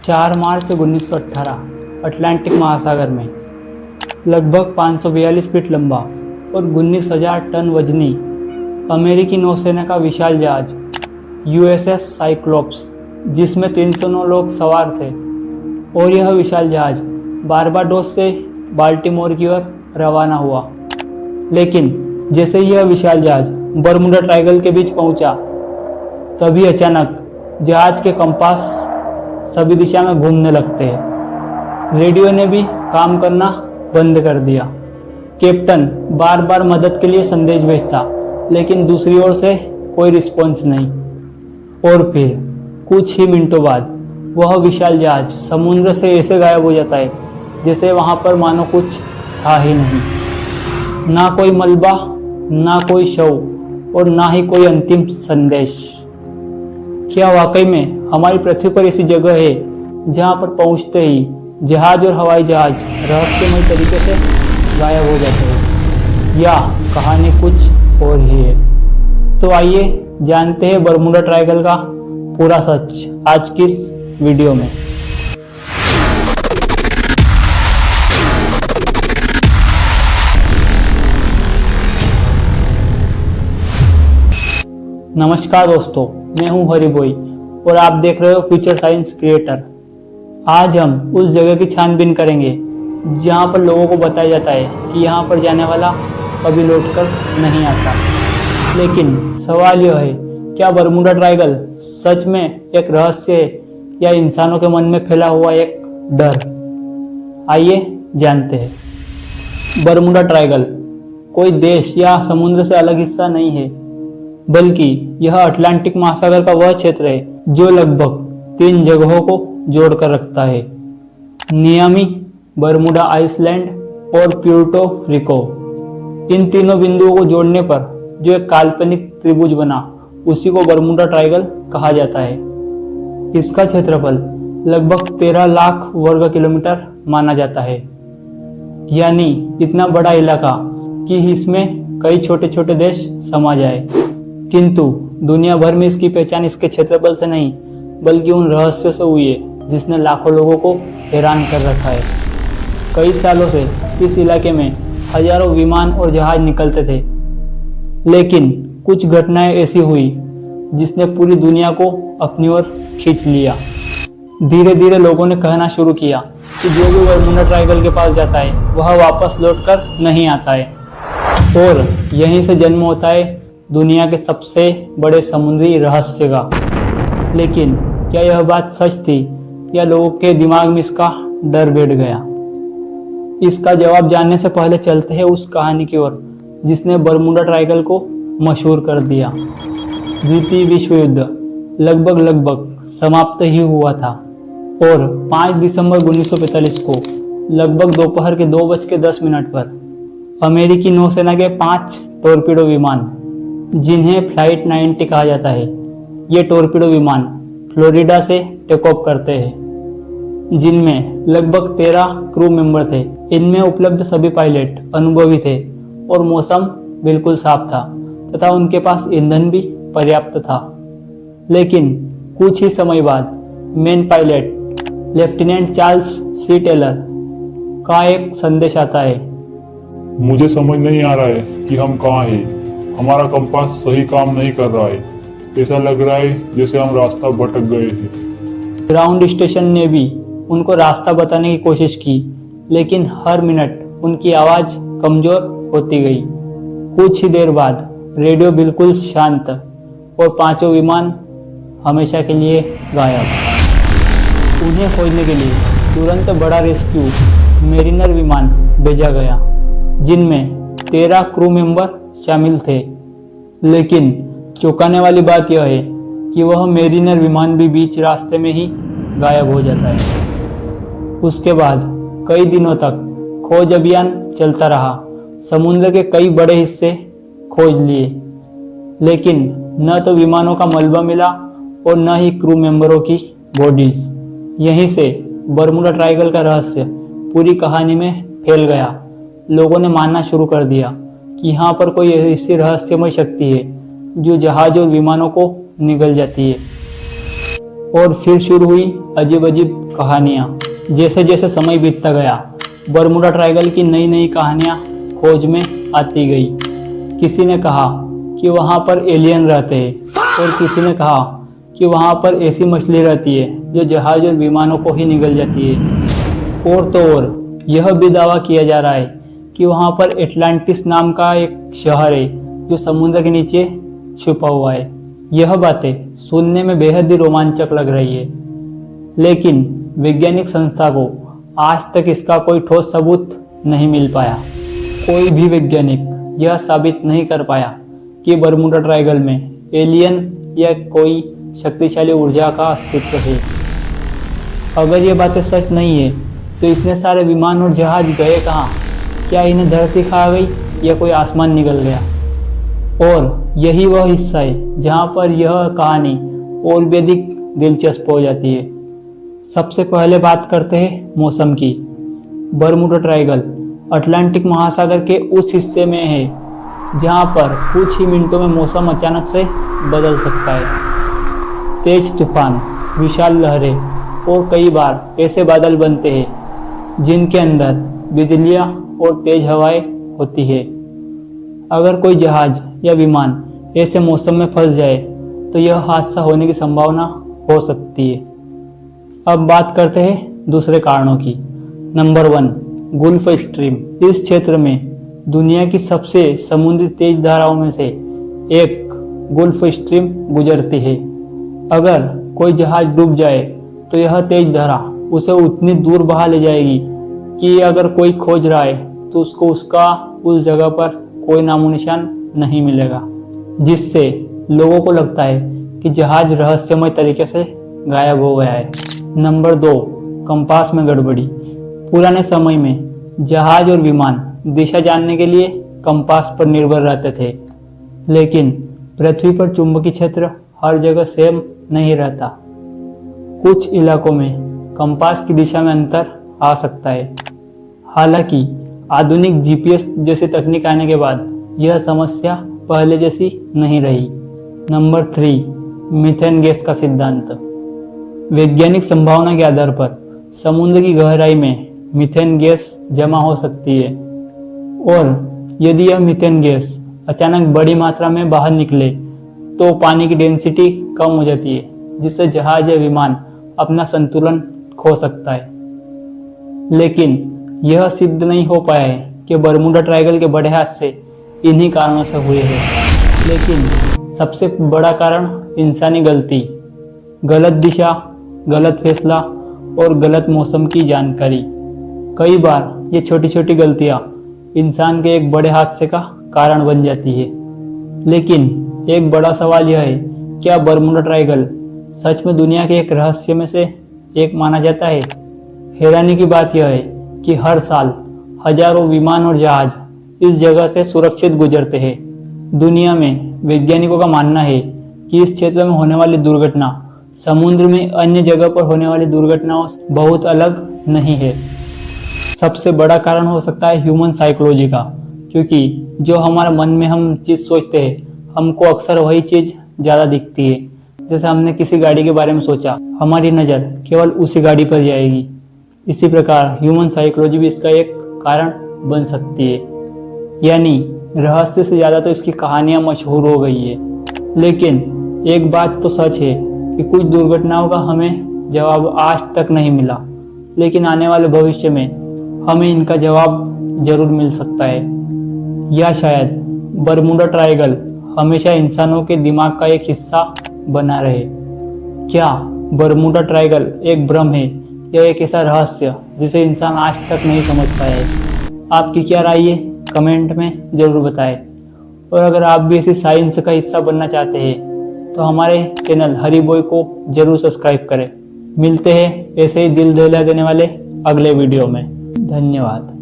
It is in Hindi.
4 मार्च 1918 अटलांटिक महासागर में लगभग 542 फीट लंबा और 19,000 टन वजनी अमेरिकी नौसेना का विशाल जहाज यूएसएस साइक्लोप्स, जिसमें 309 लोग सवार थे, और यह विशाल जहाज बारबाडोस से बाल्टीमोर की ओर रवाना हुआ। लेकिन जैसे ही यह विशाल जहाज बरमुडा ट्रायंगल के बीच पहुंचा, तभी अचानक जहाज के कंपास सभी दिशा में घूमने लगते हैं। रेडियो ने भी काम करना बंद कर दिया। कैप्टन बार बार मदद के लिए संदेश भेजता, लेकिन दूसरी ओर से कोई रिस्पॉन्स नहीं। और फिर कुछ ही मिनटों बाद वह विशाल जहाज समुद्र से ऐसे गायब हो जाता है जैसे वहां पर मानो कुछ था ही नहीं। ना कोई मलबा, ना कोई शव और ना ही कोई अंतिम संदेश। क्या वाकई में हमारी पृथ्वी पर ऐसी जगह है जहां पर पहुंचते ही जहाज और हवाई जहाज रहस्यमय तरीके से गायब हो जाते हैं, या कहानी कुछ और ही है? तो आइए जानते हैं बरमुडा ट्रायंगल का पूरा सच आज की इस वीडियो में। नमस्कार दोस्तों, मैं हूं हरिबोई और आप देख रहे हो फ्यूचर साइंस क्रिएटर। आज हम उस जगह की छानबीन करेंगे जहां पर लोगों को बताया जाता है कि यहां पर जाने वाला कभी लौटकर नहीं आता। लेकिन सवाल यह है, क्या बरमुडा ट्रायंगल सच में एक रहस्य है या इंसानों के मन में फैला हुआ एक डर? आइए जानते हैं। बरमुडा ट्रायंगल कोई देश या समुद्र से अलग हिस्सा नहीं है, बल्कि यह अटलांटिक महासागर का वह क्षेत्र है जो लगभग 3 जगहों को जोड़कर रखता है: मियामी, बरमुडा आइसलैंड और प्यूर्टो रिको। इन तीनों बिंदुओं को जोड़ने पर जो एक काल्पनिक त्रिभुज बना, उसी को बरमुडा ट्रायंगल कहा जाता है। इसका क्षेत्रफल लगभग 13 लाख वर्ग किलोमीटर माना जाता है, यानी इतना बड़ा इलाका कि इसमें कई छोटे छोटे देश समा जाए। किंतु दुनिया भर में इसकी पहचान इसके क्षेत्रफल से नहीं, बल्कि उन रहस्यों से हुई है जिसने लाखों लोगों को हैरान कर रखा है। कई सालों से इस इलाके में हजारों विमान और जहाज निकलते थे, लेकिन कुछ घटनाएं ऐसी हुई जिसने पूरी दुनिया को अपनी ओर खींच लिया। धीरे धीरे लोगों ने कहना शुरू किया कि जो भी बरमुडा ट्रायंगल के पास जाता है वह वापस लौटकर नहीं आता है, और यहीं से जन्म होता है दुनिया के सबसे बड़े समुद्री रहस्य का। लेकिन क्या यह बात सच थी या लोगों के दिमाग में इसका डर बैठ गया? इसका जवाब जानने से पहले चलते हैं उस कहानी की ओर जिसने बरमुडा ट्रायंगल को मशहूर कर दिया। द्वितीय विश्व युद्ध लगभग समाप्त ही हुआ था, और 5 दिसंबर 1945 को लगभग दोपहर के 2:10 पर अमेरिकी नौसेना के 5 टॉर्पीडो विमान, जिन्हें फ्लाइट 90 कहा जाता है, ये टॉर्पीडो विमान फ्लोरिडा से टेक ऑफ करते हैं, जिनमें लगभग 13 क्रू मेंबर थे। इनमें उपलब्ध सभी पायलट अनुभवी थे और मौसम बिल्कुल साफ था तथा उनके पास ईंधन भी पर्याप्त था। लेकिन कुछ ही समय बाद मेन पायलट लेफ्टिनेंट चार्ल्स सी टेलर का एक संदेश आता है। मुझे समझ नहीं आ रहा है कि हम कहाँ हैं। हमारा कंपास सही काम नहीं कर रहा है। ऐसा लग रहा है जैसे हम रास्ता भटक गए हैं। ग्राउंड स्टेशन ने भी उनको रास्ता बताने की कोशिश की, लेकिन हर मिनट उनकी आवाज कमजोर होती गई। कुछ ही देर बाद रेडियो बिल्कुल शांत और 5 विमान हमेशा के लिए गायब। उन्हें खोजने के लिए तुरंत बड़ा रेस्क्यू मेरिनर विमान भेजा गया, जिनमें 13 क्रू मेंबर शामिल थे। लेकिन चौंकाने वाली बात यह है कि वह मेरिनर विमान भी बीच रास्ते में ही गायब हो जाता है। उसके बाद कई दिनों तक खोज अभियान चलता रहा। समुद्र के कई बड़े हिस्से खोज लिए, लेकिन न तो विमानों का मलबा मिला और न ही क्रू मेंबरों की बॉडीज। यहीं से बरमुडा ट्रायंगल का रहस्य पूरी कहानी में फैल गया। लोगों ने मानना शुरू कर दिया कि यहाँ पर कोई ऐसी रहस्यमय शक्ति है जो जहाज और विमानों को निगल जाती है। और फिर शुरू हुई अजीब अजीब कहानियाँ। जैसे जैसे समय बीतता गया, बरमुडा ट्रायंगल की नई नई कहानियाँ खोज में आती गई। किसी ने कहा कि वहाँ पर एलियन रहते हैं और किसी ने कहा कि वहाँ पर ऐसी मछली रहती है जो जहाज और विमानों को ही निगल जाती है। और तो और यह भी दावा किया जा रहा है कि वहाँ पर एटलांटिस नाम का एक शहर है जो समुद्र के नीचे छुपा हुआ है। यह बातें सुनने में बेहद ही रोमांचक लग रही है, लेकिन वैज्ञानिक संस्था को आज तक इसका कोई ठोस सबूत नहीं मिल पाया। कोई भी वैज्ञानिक यह साबित नहीं कर पाया कि बरमुडा ट्रायंगल में एलियन या कोई शक्तिशाली ऊर्जा का अस्तित्व है। अगर ये बातें सच नहीं है तो इतने सारे विमान और जहाज गए कहाँ? क्या इन्हें धरती खा गई या कोई आसमान निकल गया? और यही वह हिस्सा है जहाँ पर यह कहानी और भी अधिक दिलचस्प हो जाती है। सबसे पहले बात करते हैं मौसम की। बरमुडा ट्रायंगल अटलांटिक महासागर के उस हिस्से में है जहाँ पर कुछ ही मिनटों में मौसम अचानक से बदल सकता है। तेज तूफान, विशाल लहरें और कई बार ऐसे बादल बनते हैं जिनके अंदर बिजलियाँ और तेज हवाएं होती है। अगर कोई जहाज या विमान ऐसे मौसम में फंस जाए तो यह हादसा होने की संभावना हो सकती है। अब बात करते हैं दूसरे कारणों की। Number 1, Gulf stream. इस क्षेत्र में दुनिया की सबसे समुद्री तेज धाराओं में से एक गुल्फ स्ट्रीम गुजरती है। अगर कोई जहाज डूब जाए तो यह तेज धारा उसे उतनी दूर बहा ले जाएगी कि अगर कोई खोज रहा है तो उसको उस जगह पर कोई नामो निशान नहीं मिलेगा, जिससे लोगों को लगता है कि जहाज रहस्यमय तरीके से गायब हो गया है। नंबर 2, कंपास में गड़बड़ी। पुराने समय में जहाज और विमान दिशा जानने के लिए कंपास पर निर्भर रहते थे, लेकिन पृथ्वी पर चुंबकीय क्षेत्र हर जगह सेम नहीं रहता। कुछ इलाकों में कंपास की दिशा में अंतर आ सकता है। हालांकि आधुनिक जीपीएस जैसी तकनीक आने के बाद यह समस्या पहले जैसी नहीं रही। नंबर 3, मीथेन गैस का सिद्धांत। वैज्ञानिक संभावना के आधार पर समुद्र की गहराई में मीथेन गैस जमा हो सकती है, और यदि यह मीथेन गैस अचानक बड़ी मात्रा में बाहर निकले तो पानी की डेंसिटी कम हो जाती है, जिससे जहाज या विमान अपना संतुलन खो सकता है। लेकिन यह सिद्ध नहीं हो पाया है कि बरमुडा ट्रायंगल के बड़े हादसे इन्हीं कारणों से हुए हैं। लेकिन सबसे बड़ा कारण इंसानी गलती, गलत दिशा, गलत फैसला और गलत मौसम की जानकारी। कई बार ये छोटी छोटी गलतियाँ इंसान के एक बड़े हादसे का कारण बन जाती है। लेकिन एक बड़ा सवाल यह है, क्या बरमुडा ट्रायंगल सच में दुनिया के एक रहस्य में से एक माना जाता है? हैरानी की बात यह है कि हर साल हजारों विमान और जहाज इस जगह से सुरक्षित गुजरते हैं। दुनिया में वैज्ञानिकों का मानना है कि इस क्षेत्र में होने वाली दुर्घटना समुद्र में अन्य जगह पर होने वाली दुर्घटनाओं से बहुत अलग नहीं है। सबसे बड़ा कारण हो सकता है ह्यूमन साइकोलॉजी का, क्योंकि जो हमारे मन में हम चीज़ सोचते हैं हमको अक्सर वही चीज़ ज़्यादा दिखती है। जैसे हमने किसी गाड़ी के बारे में सोचा, हमारी नज़र केवल उसी गाड़ी पर जाएगी। इसी प्रकार ह्यूमन साइकोलॉजी भी इसका एक कारण बन सकती है। यानी रहस्य से ज़्यादा तो इसकी कहानियाँ मशहूर हो गई है। लेकिन एक बात तो सच है कि कुछ दुर्घटनाओं का हमें जवाब आज तक नहीं मिला, लेकिन आने वाले भविष्य में हमें इनका जवाब जरूर मिल सकता है। या शायद बरमुडा ट्रायंगल हमेशा इंसानों के दिमाग का एक हिस्सा बना रहे। क्या बरमुडा ट्रायंगल एक भ्रम है या एक ऐसा रहस्य जिसे इंसान आज तक नहीं समझ पाया है? आपकी क्या राय है? कमेंट में ज़रूर बताएं। और अगर आप भी इसी साइंस का हिस्सा बनना चाहते हैं तो हमारे चैनल हरी बॉय को जरूर सब्सक्राइब करें। मिलते हैं ऐसे ही दिल दहला देने वाले अगले वीडियो में। धन्यवाद।